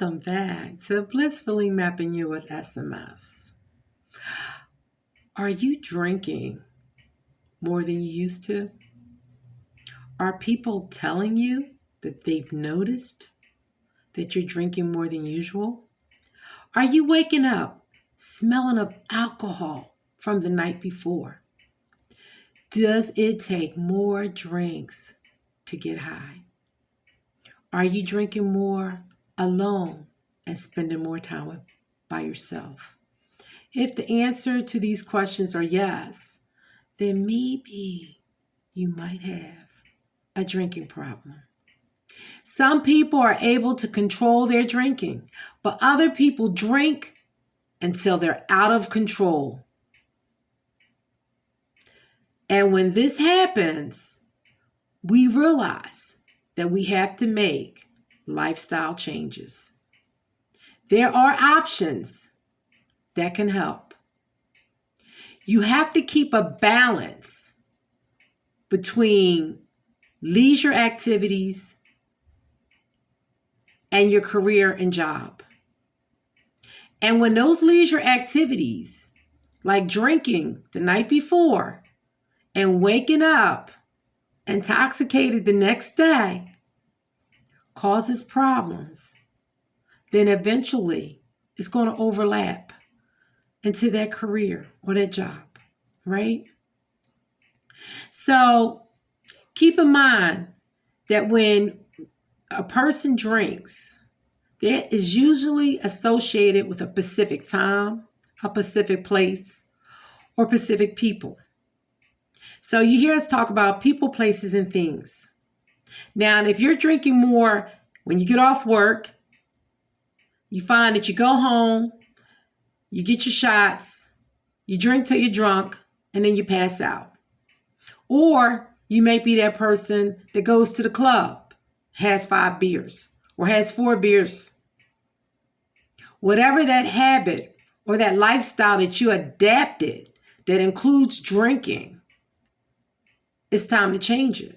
Welcome back to Blissfully Mapping You with SMS. Are you drinking more than you used to? Are people telling you that they've noticed that you're drinking more than usual? Are you waking up smelling of alcohol from the night before? Does it take more drinks to get high? Are you drinking more alone and spending more time by yourself? If the answer to these questions are yes, then maybe you might have a drinking problem. Some people are able to control their drinking, but other people drink until they're out of control. And when this happens, we realize that we have to make lifestyle changes. There are options that can help. You have to keep a balance between leisure activities and your career and job. And when those leisure activities, like drinking the night before and waking up intoxicated the next day, causes problems, then eventually it's going to overlap into that career or that job, right? So keep in mind that when a person drinks, that is usually associated with a specific time, a specific place, or specific people. So you hear us talk about people, places, and things. Now, if you're drinking more when you get off work, you find that you go home, you get your shots, you drink till you're drunk, and then you pass out. Or you may be that person that goes to the club, has 5 beers, or has 4 beers. Whatever that habit or that lifestyle that you adapted that includes drinking, it's time to change it.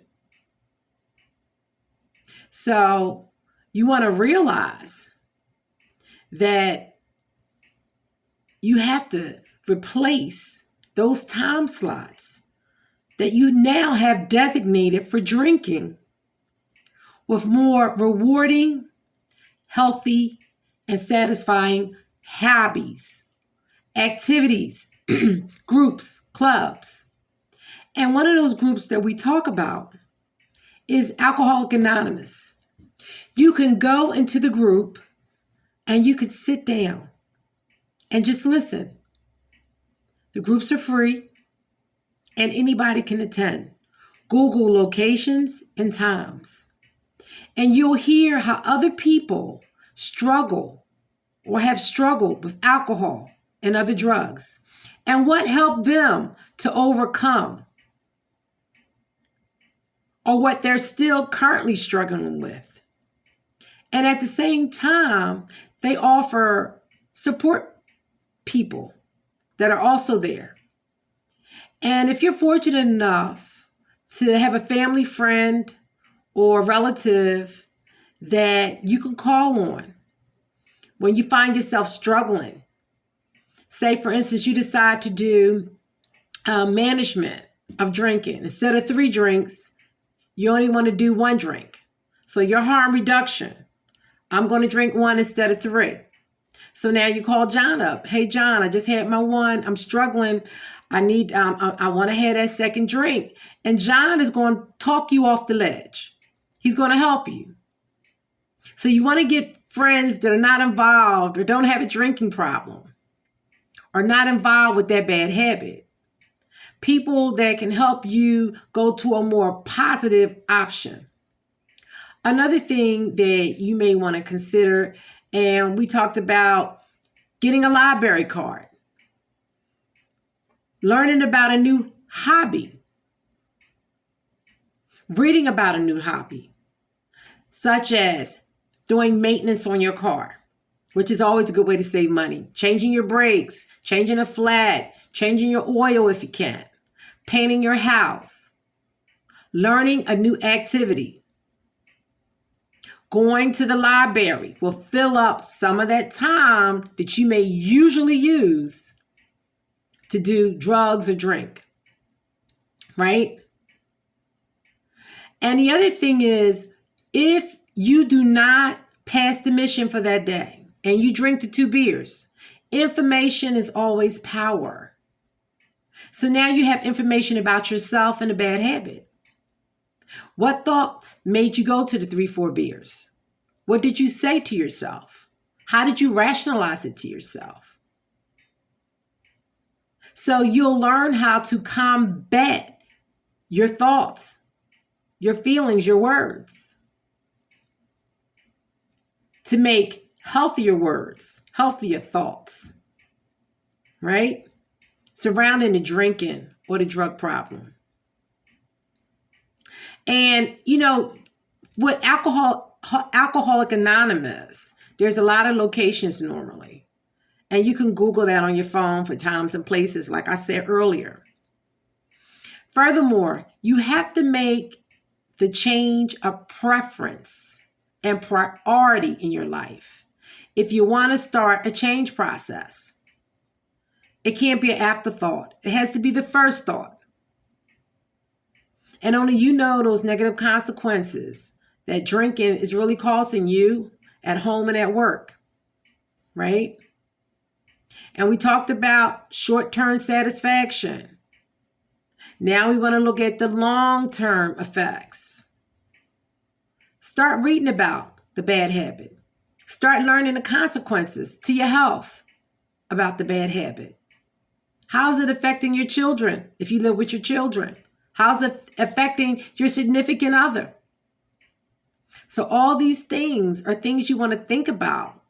So you want to realize that you have to replace those time slots that you now have designated for drinking with more rewarding, healthy, and satisfying hobbies, activities, groups, clubs. And one of those groups that we talk about is Alcoholics Anonymous. You can go into the group and you can sit down and just listen. The groups are free and anybody can attend. Google locations and times. And you'll hear how other people struggle or have struggled with alcohol and other drugs and what helped them to overcome or what they're still currently struggling with. And at the same time, they offer support people that are also there. And if you're fortunate enough to have a family friend or relative that you can call on when you find yourself struggling, say, for instance, you decide to do management of drinking. Instead of 3 drinks, you only want to do 1 drink. So your harm reduction, I'm going to drink 1 instead of 3. So now you call John up. Hey, John, I just had my 1. I'm struggling. I want to have that second drink. And John is going to talk you off the ledge. He's going to help you. So you want to get friends that are not involved or don't have a drinking problem or not involved with that bad habit. People that can help you go to a more positive option. Another thing that you may want to consider, and we talked about getting a library card, learning about a new hobby, reading about a new hobby, such as doing maintenance on your car, which is always a good way to save money, changing your brakes, changing a flat, changing your oil if you can, painting your house, learning a new activity, Going to the library will fill up some of that time that you may usually use to do drugs or drink, right? And the other thing is, if you do not pass the mission for that day and you drink the 2 beers, information is always power. So now you have information about yourself and a bad habit. What thoughts made you go to the 3-4 beers? What did you say to yourself? How did you rationalize it to yourself? So you'll learn how to combat your thoughts, your feelings, your words, to make healthier words, healthier thoughts, right? Surrounding the drinking or the drug problem. And, with Alcoholic Anonymous, there's a lot of locations normally. And you can Google that on your phone for times and places, like I said earlier. Furthermore, you have to make the change a preference and priority in your life if you want to start a change process. It can't be an afterthought. It has to be the first thought. And only you know those negative consequences that drinking is really causing you at home and at work, right? And we talked about short-term satisfaction. Now we want to look at the long-term effects. Start reading about the bad habit. Start learning the consequences to your health about the bad habit. How's it affecting your children if you live with your children? How's it affecting your significant other? So all these things are things you want to think about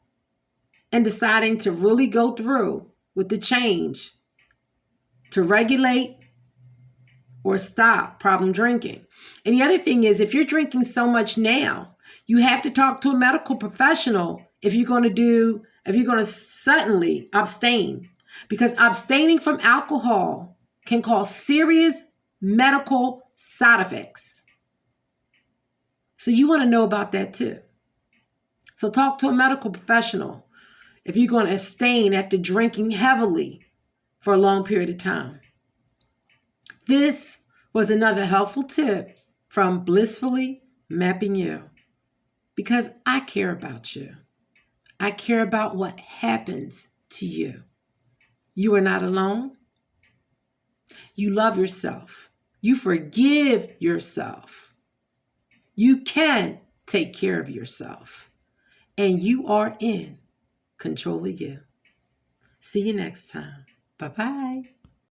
and deciding to really go through with the change to regulate or stop problem drinking. And the other thing is, if you're drinking so much now, you have to talk to a medical professional if you're going to suddenly abstain, because abstaining from alcohol can cause serious medical side effects. So you want to know about that too. So talk to a medical professional if you're going to abstain after drinking heavily for a long period of time. This was another helpful tip from Blissfully Mapping You, because I care about you. I care about what happens to you. You are not alone. You love yourself. You forgive yourself. You can take care of yourself. And you are in control of you. See you next time. Bye-bye.